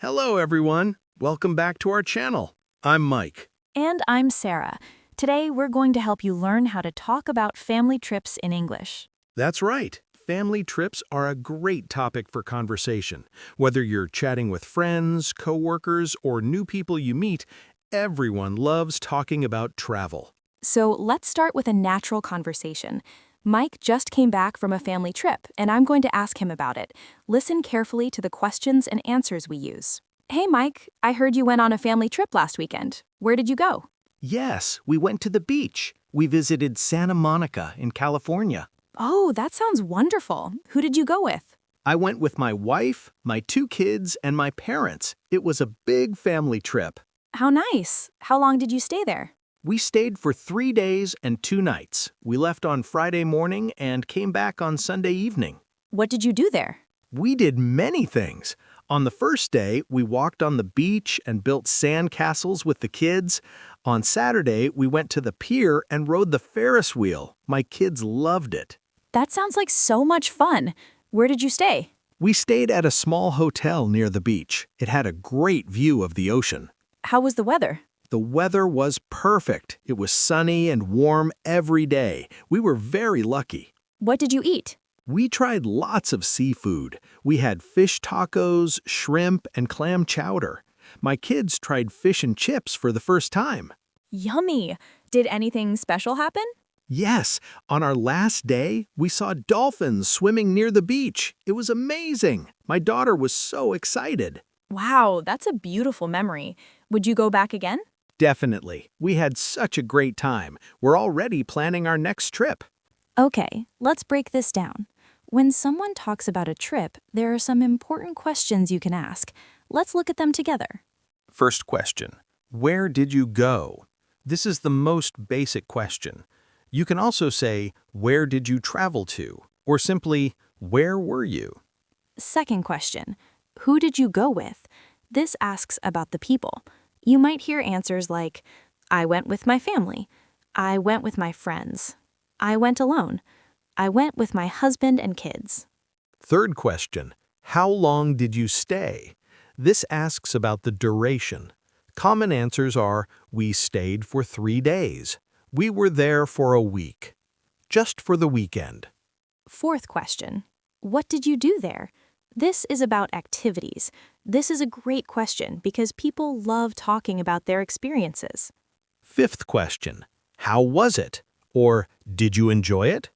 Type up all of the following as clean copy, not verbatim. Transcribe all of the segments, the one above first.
Hello, everyone. Welcome back to our channel. I'm Mike. And I'm Sarah. Today, we're going to help you learn how to talk about family trips in English. That's right. Family trips are a great topic for conversation. Whether you're chatting with friends, coworkers, or new people you meet, everyone loves talking about travel. So let's start with a natural conversation. Mike just came back from a family trip, and I'm going to ask him about it. Listen carefully to the questions and answers we use. Hey, Mike, I heard you went on a family trip last weekend. Where did you go? Yes, we went to the beach. We visited Santa Monica in California. Oh, that sounds wonderful. Who did you go with? I went with my wife, my 2 kids, and my parents. It was a big family trip. How nice. How long did you stay there? We stayed for 3 days and 2 nights. We left on Friday morning and came back on Sunday evening. What did you do there? We did many things. On the first day, we walked on the beach and built sand castles with the kids. On Saturday, we went to the pier and rode the Ferris wheel. My kids loved it. That sounds like so much fun. Where did you stay? We stayed at a small hotel near the beach. It had a great view of the ocean. How was the weather? The weather was perfect. It was sunny and warm every day. We were very lucky. What did you eat? We tried lots of seafood. We had fish tacos, shrimp, and clam chowder. My kids tried fish and chips for the first time. Yummy! Did anything special happen? Yes, on our last day, we saw dolphins swimming near the beach. It was amazing. My daughter was so excited. Wow, that's a beautiful memory. Would you go back again? Definitely. We had such a great time. We're already planning our next trip. Okay, let's break this down. When someone talks about a trip, there are some important questions you can ask. Let's look at them together. First question. Where did you go? This is the most basic question. You can also say, where did you travel to? Or simply, where were you? Second question. Who did you go with? This asks about the people. You might hear answers like, I went with my family. I went with my friends. I went alone. I went with my husband and kids. Third question. How long did you stay? This asks about the duration. Common answers are, we stayed for 3 days. We were there for a week. Just for the weekend. Fourth question. What did you do there? This is about activities. This is a great question because people love talking about their experiences. Fifth question. How was it? Or did you enjoy it?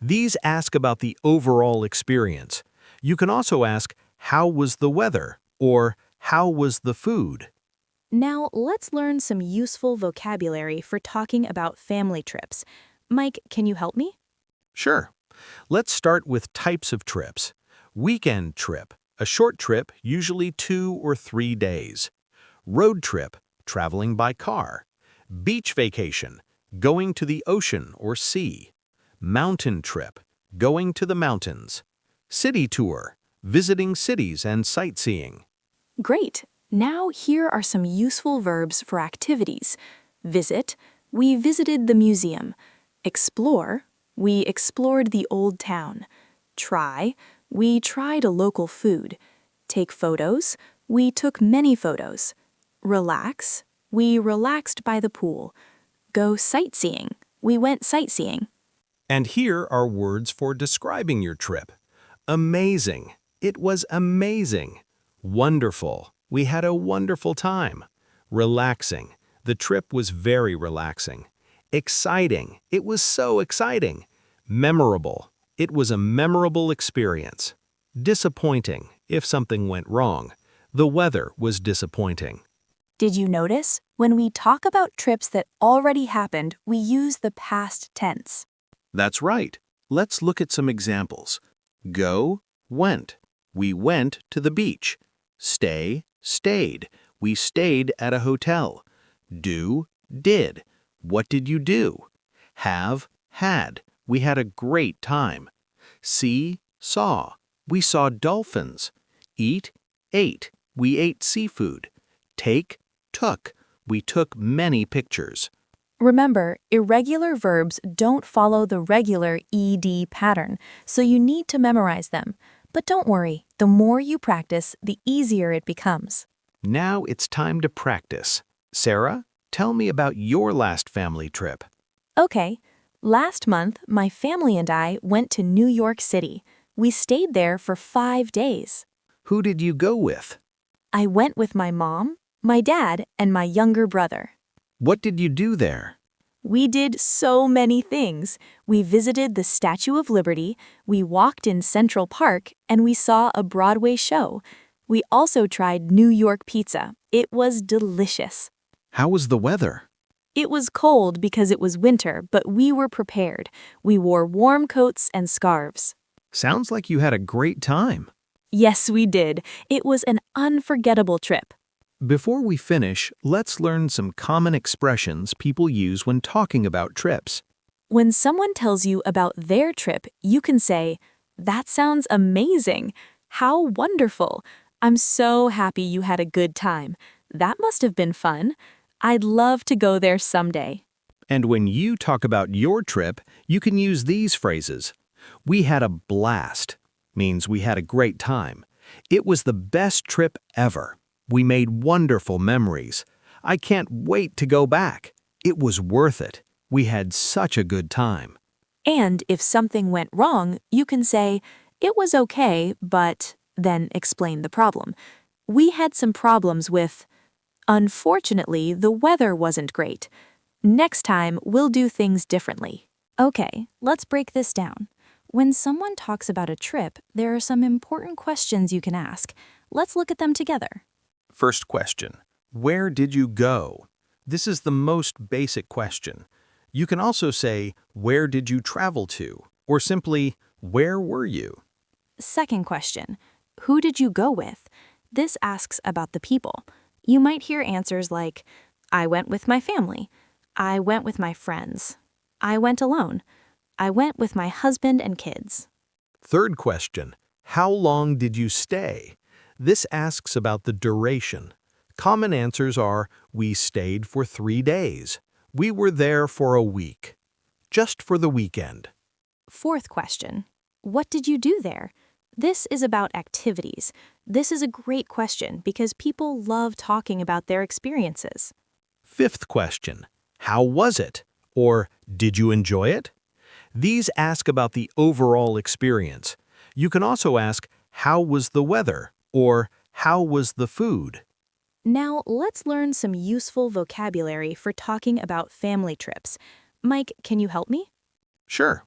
These ask about the overall experience. You can also ask, how was the weather? Or how was the food? Now, let's learn some useful vocabulary for talking about family trips. Mike, can you help me? Sure. Let's start with types of trips. Weekend trip, a short trip, usually 2 or 3 days. Road trip, traveling by car. Beach vacation, going to the ocean or sea. Mountain trip, going to the mountains. City tour, visiting cities and sightseeing. Great! Now here are some useful verbs for activities. Visit, we visited the museum. Explore, we explored the old town. Try, we tried a local food. Take photos, we took many photos. Relax, we relaxed by the pool. Go sightseeing, we went sightseeing. And here are words for describing your trip. Amazing. It was amazing. Wonderful. We had a wonderful time. Relaxing. The trip was very relaxing. Exciting. It was so exciting. Memorable. It was a memorable experience. Disappointing. If something went wrong. The weather was disappointing. Did you notice? When we talk about trips that already happened, we use the past tense. That's right. Let's look at some examples. Go, went. We went to the beach. Stay, stayed. We stayed at a hotel. Do, did. What did you do? Have, had. We had a great time. See, saw. We saw dolphins. Eat, ate. We ate seafood. Take, took. We took many pictures. Remember, irregular verbs don't follow the regular ed pattern, so you need to memorize them. But don't worry, the more you practice, the easier it becomes. Now it's time to practice. Sarah, tell me about your last family trip. Okay, last month, my family and I went to New York City. We stayed there for 5 days. Who did you go with? I went with my mom, my dad, and my younger brother. What did you do there? We did so many things. We visited the Statue of Liberty, we walked in Central Park, and we saw a Broadway show. We also tried New York pizza. It was delicious. How was the weather? It was cold because it was winter, but we were prepared. We wore warm coats and scarves. Sounds like you had a great time. Yes, we did. It was an unforgettable trip. Before we finish, let's learn some common expressions people use when talking about trips. When someone tells you about their trip, you can say, "That sounds amazing. How wonderful. I'm so happy you had a good time. That must have been fun. I'd love to go there someday." And when you talk about your trip, you can use these phrases. We had a blast. Means we had a great time. It was the best trip ever. We made wonderful memories. I can't wait to go back. It was worth it. We had such a good time. And if something went wrong, you can say, "It was okay, but," then explain the problem. We had some problems with, "Unfortunately, the weather wasn't great. Next time, we'll do things differently." Okay, let's break this down. When someone talks about a trip, there are some important questions you can ask. Let's look at them together. First question. Where did you go? This is the most basic question. You can also say, where did you travel to? Or simply, where were you? Second question. Who did you go with? This asks about the people. You might hear answers like, "I went with my family." "I went with my friends." "I went alone." "I went with my husband and kids." Third question. How long did you stay? This asks about the duration. Common answers are, we stayed for 3 days. We were there for a week. Just for the weekend. Fourth question. What did you do there? This is about activities. This is a great question because people love talking about their experiences. Fifth question. How was it? Or, did you enjoy it? These ask about the overall experience. You can also ask, how was the weather? Or, how was the food? Now, let's learn some useful vocabulary for talking about family trips. Mike, can you help me? Sure.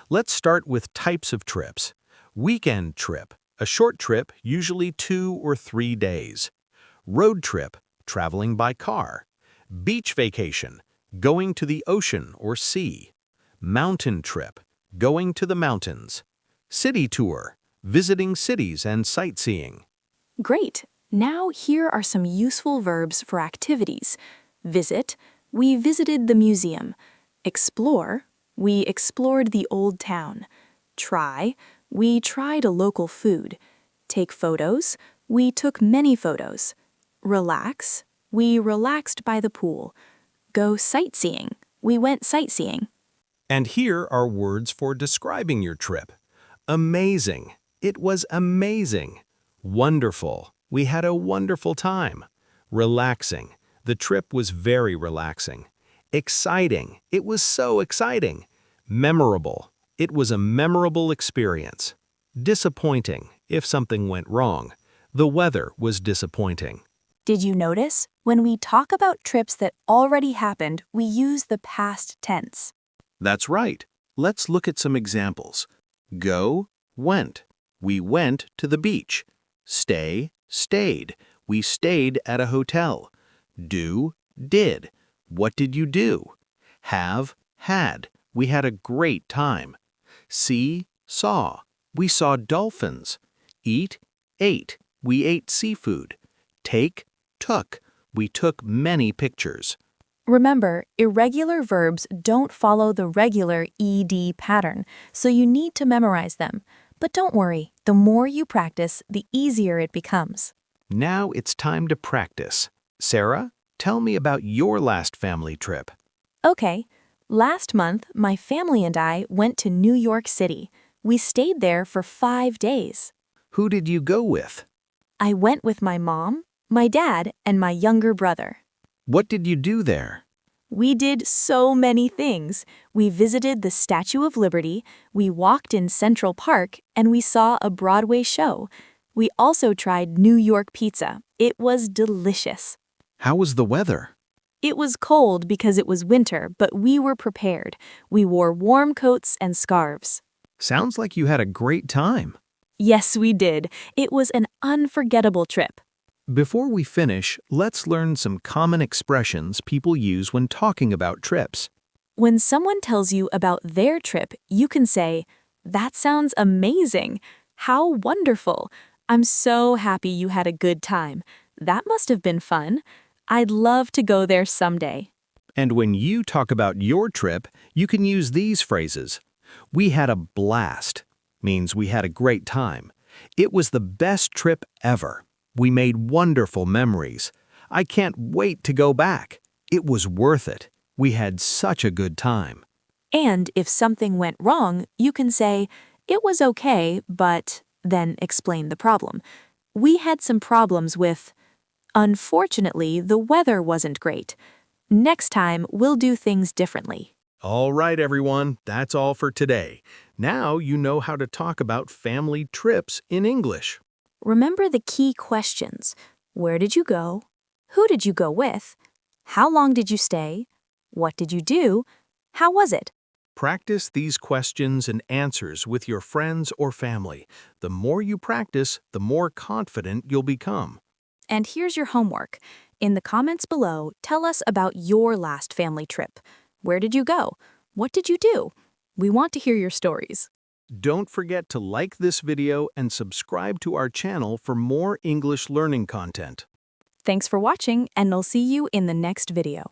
Let's start with types of trips. Weekend trip, a short trip, usually 2 or 3 days. Road trip, traveling by car. Beach vacation, going to the ocean or sea. Mountain trip, going to the mountains. City tour, visiting cities and sightseeing. Great! Now here are some useful verbs for activities. Visit, we visited the museum. Explore, we explored the old town. Try, we tried a local food. Take photos, we took many photos. Relax, we relaxed by the pool. Go sightseeing, we went sightseeing. And here are words for describing your trip. Amazing. It was amazing. Wonderful. We had a wonderful time. Relaxing. The trip was very relaxing. Exciting. It was so exciting. Memorable. It was a memorable experience. Disappointing. If something went wrong. The weather was disappointing. Did you notice? When we talk about trips that already happened, we use the past tense. That's right. Let's look at some examples. Go, went. We went to the beach. Stay, stayed. We stayed at a hotel. Do, did. What did you do? Have, had. We had a great time. See, saw. We saw dolphins. Eat, ate. We ate seafood. Take, took. We took many pictures. Remember, irregular verbs don't follow the regular ed pattern, so you need to memorize them. But don't worry, the more you practice, the easier it becomes. Now it's time to practice. Sarah, tell me about your last family trip. Okay, last month, my family and I went to New York City. We stayed there for 5 days. Who did you go with? I went with my mom, my dad, and my younger brother. What did you do there? We did so many things. We visited the Statue of Liberty, we walked in Central Park, and we saw a Broadway show. We also tried New York pizza. It was delicious. How was the weather? It was cold because it was winter, but we were prepared. We wore warm coats and scarves. Sounds like you had a great time. Yes, we did. It was an unforgettable trip. Before we finish, let's learn some common expressions people use when talking about trips. When someone tells you about their trip, you can say, "That sounds amazing. How wonderful. I'm so happy you had a good time. That must have been fun. I'd love to go there someday." And when you talk about your trip, you can use these phrases. We had a blast. Means we had a great time. It was the best trip ever. We made wonderful memories. I can't wait to go back. It was worth it. We had such a good time. And if something went wrong, you can say, "It was okay, but," then explain the problem. We had some problems with, "Unfortunately, the weather wasn't great. Next time, we'll do things differently." All right, everyone, that's all for today. Now you know how to talk about family trips in English. Remember the key questions. Where did you go? Who did you go with? How long did you stay? What did you do? How was it? Practice these questions and answers with your friends or family. The more you practice, the more confident you'll become. And here's your homework. In the comments below, tell us about your last family trip. Where did you go? What did you do? We want to hear your stories. Don't forget to like this video and subscribe to our channel for more English learning content. Thanks for watching, and I'll see you in the next video.